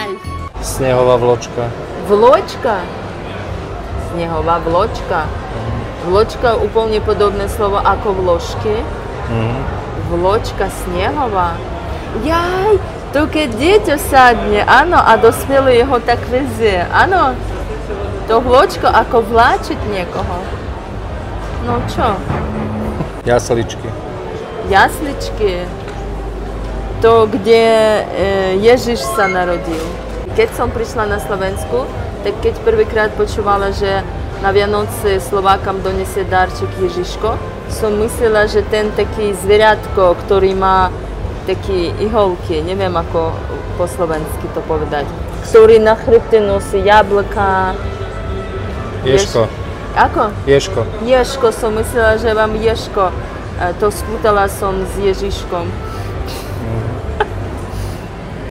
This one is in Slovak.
Jaj. Snehová vločka. Vločka. Snehová vločka. Vločka úplne podobné slovo ako vložky. Vločka snehová. Jaj, to keď dieťa sadne, áno, a dospelý ho tak vezie. Áno, to vločko ako vláčiť niekoho. No čo? Jasličky. Jasličky. To, kde Ježiš sa narodil. Keď som prišla na Slovensku, tak keď prvýkrát počúvala, že na Vianoce Slovákam donesie darček Ježiško, som myslela, že ten taký zvieratko, ktorý má taký iholky, neviem ako po slovensky to povedať, ktorý na chrbte nosí jablka. Ješko. Ako? Ješko. Ješko, som myslela, že vám Ješko. To spútala som s Ježiškom.